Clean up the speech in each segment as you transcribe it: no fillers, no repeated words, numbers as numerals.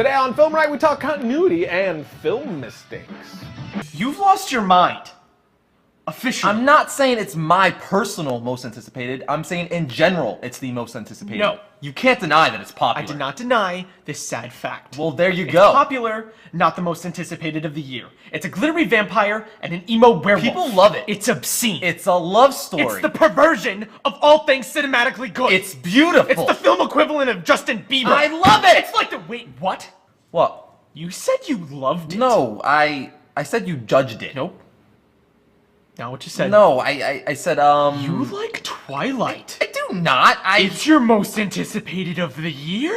Today on Film Right, we talk continuity and film mistakes. You've lost your mind. Officially. I'm not saying it's my personal most anticipated. I'm saying in general it's the most anticipated. No. You can't deny that it's popular. I did not deny this sad fact. Well, there you It's go. popular, not the most anticipated of the year. It's a glittery vampire and an emo werewolf. People love it. It's obscene. It's a love story. It's the perversion of all things cinematically good. It's beautiful. It's the film equivalent of Justin Bieber. I love it. It's like the wait, what? What? You said you loved it. No, I said you judged it. Nope. Not what you said. No, I said You like Twilight. I do not. It's your most anticipated of the year?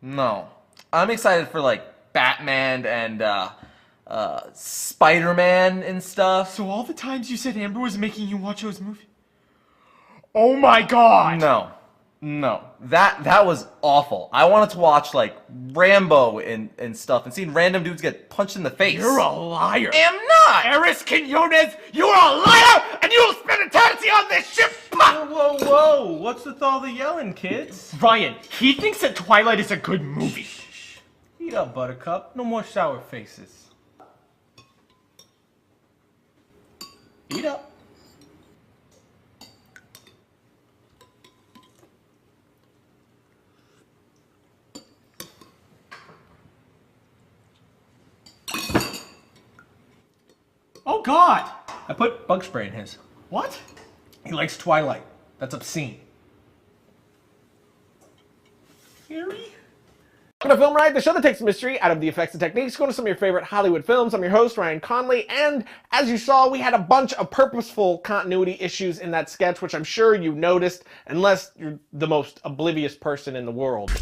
No. I'm excited for like Batman and Spider-Man and stuff. So all the times you said Amber was making you watch those movies? Oh my god! No. That was awful. I wanted to watch like Rambo and stuff and seeing random dudes get punched in the face. You're a liar. am not! Eris Quinones, you're a liar, and you'll spend eternity on this ship! Whoa, what's with all the yelling, kids? Ryan, he thinks that Twilight is a good movie. Heat up, Buttercup. No more sour faces. Heat up. Oh god! I put bug spray in his. What? He likes Twilight. That's obscene. Harry? Welcome to Film Right, the show that takes mystery out of the effects and techniques, going to some of your favorite Hollywood films. I'm your host, Ryan Conley, and as you saw, we had a bunch of purposeful continuity issues in that sketch, which I'm sure you noticed, unless you're the most oblivious person in the world.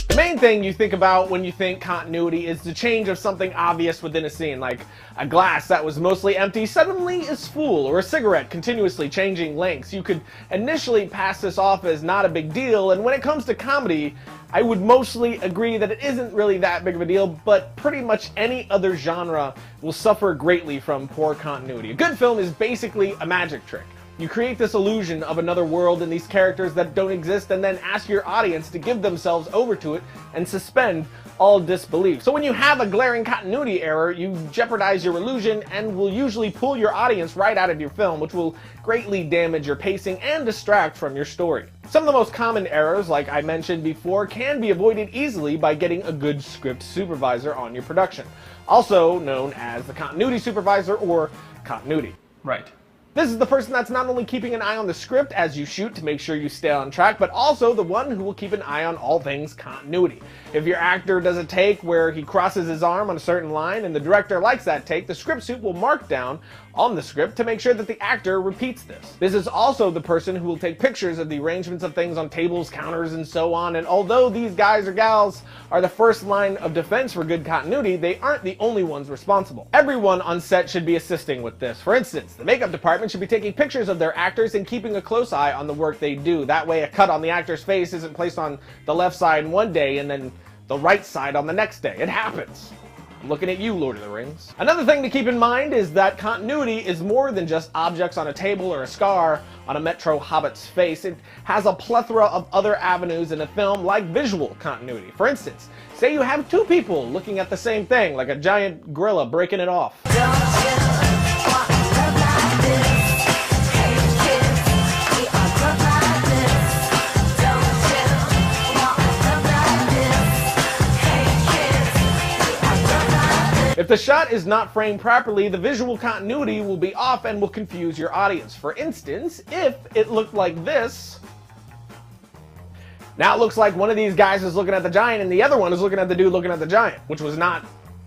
The main thing you think about when you think continuity is the change of something obvious within a scene, like a glass that was mostly empty suddenly is full, or a cigarette continuously changing lengths. You could initially pass this off as not a big deal, and when it comes to comedy, I would mostly agree that it isn't really that big of a deal, but pretty much any other genre will suffer greatly from poor continuity. A good film is basically a magic trick. You create this illusion of another world and these characters that don't exist, and then ask your audience to give themselves over to it and suspend all disbelief. So when you have a glaring continuity error, you jeopardize your illusion and will usually pull your audience right out of your film, which will greatly damage your pacing and distract from your story. Some of the most common errors, like I mentioned before, can be avoided easily by getting a good script supervisor on your production, also known as the continuity supervisor or continuity. Right. This is the person that's not only keeping an eye on the script as you shoot to make sure you stay on track, but also the one who will keep an eye on all things continuity. If your actor does a take where he crosses his arm on a certain line and the director likes that take, the script suit will mark down on the script to make sure that the actor repeats this. This is also the person who will take pictures of the arrangements of things on tables, counters, and so on, and although these guys or gals are the first line of defense for good continuity, they aren't the only ones responsible. Everyone on set should be assisting with this. For instance, the makeup department should be taking pictures of their actors and keeping a close eye on the work they do. That way a cut on the actor's face isn't placed on the left side one day and then the right side on the next day. It happens. I'm looking at you, Lord of the Rings. Another thing to keep in mind is that continuity is more than just objects on a table or a scar on a Metro Hobbit's face. It has a plethora of other avenues in a film, like visual continuity. For instance, say you have two people looking at the same thing, like a giant gorilla breaking it off. If the shot is not framed properly, the visual continuity will be off and will confuse your audience. For instance, if it looked like this, now it looks like one of these guys is looking at the giant and the other one is looking at the dude looking at the giant, which was not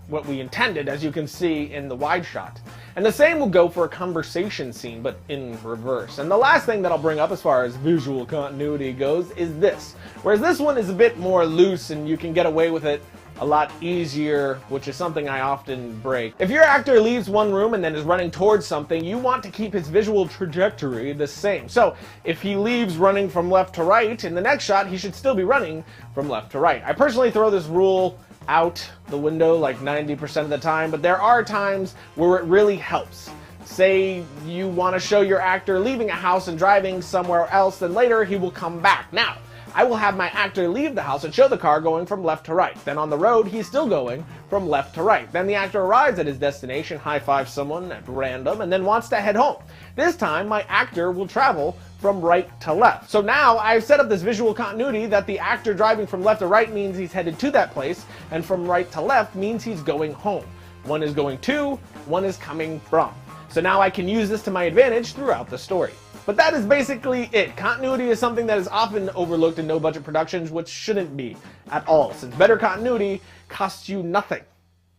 what we intended, as you can see in the wide shot. And the same will go for a conversation scene, but in reverse. And the last thing that I'll bring up as far as visual continuity goes is this. Whereas this one is a bit more loose and you can get away with it a lot easier, which is something I often break. If your actor leaves one room and then is running towards something, you want to keep his visual trajectory the same. So if he leaves running from left to right, in the next shot he should still be running from left to right. I personally throw this rule out the window like 90% of the time, but there are times where it really helps. Say you want to show your actor leaving a house and driving somewhere else, then later he will come back. Now, I will have my actor leave the house and show the car going from left to right. Then on the road, he's still going from left to right. Then the actor arrives at his destination, high-fives someone at random, and then wants to head home. This time, my actor will travel from right to left. So now I've set up this visual continuity that the actor driving from left to right means he's headed to that place, and from right to left means he's going home. One is going to, one is coming from. So now I can use this to my advantage throughout the story. But that is basically it. Continuity is something that is often overlooked in no-budget productions, which shouldn't be at all, since better continuity costs you nothing.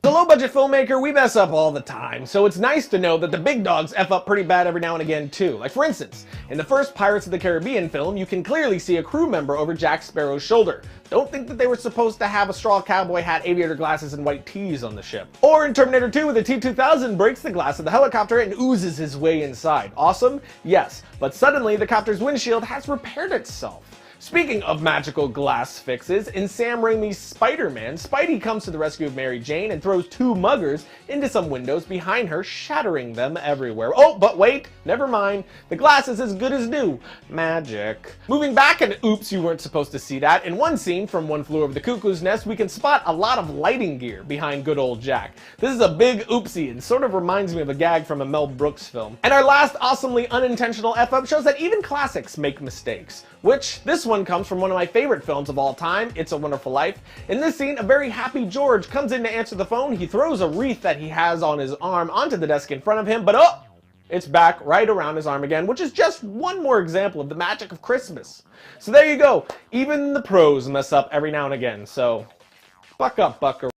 As a low-budget filmmaker, we mess up all the time, so it's nice to know that the big dogs F up pretty bad every now and again too. Like for instance, in the first Pirates of the Caribbean film, you can clearly see a crew member over Jack Sparrow's shoulder. Don't think that they were supposed to have a straw cowboy hat, aviator glasses, and white tees on the ship. Or in Terminator 2, the T-2000 breaks the glass of the helicopter and oozes his way inside. Awesome? Yes, but suddenly the copter's windshield has repaired itself. Speaking of magical glass fixes, in Sam Raimi's Spider-Man, Spidey comes to the rescue of Mary Jane and throws two muggers into some windows behind her, shattering them everywhere. Oh, but wait, never mind. The glass is as good as new. Magic. Moving back, and oops, you weren't supposed to see that. In one scene from One Flew Over the Cuckoo's Nest, we can spot a lot of lighting gear behind good old Jack. This is a big oopsie and sort of reminds me of a gag from a Mel Brooks film. And our last awesomely unintentional F-up shows that even classics make mistakes, which this one comes from one of my favorite films of all time, It's a Wonderful Life. In this scene, a very happy George comes in to answer the phone. He throws a wreath that he has on his arm onto the desk in front of him, but oh, it's back right around his arm again, which is just one more example of the magic of Christmas. So there you go. Even the pros mess up every now and again, so buck up, buckaroo.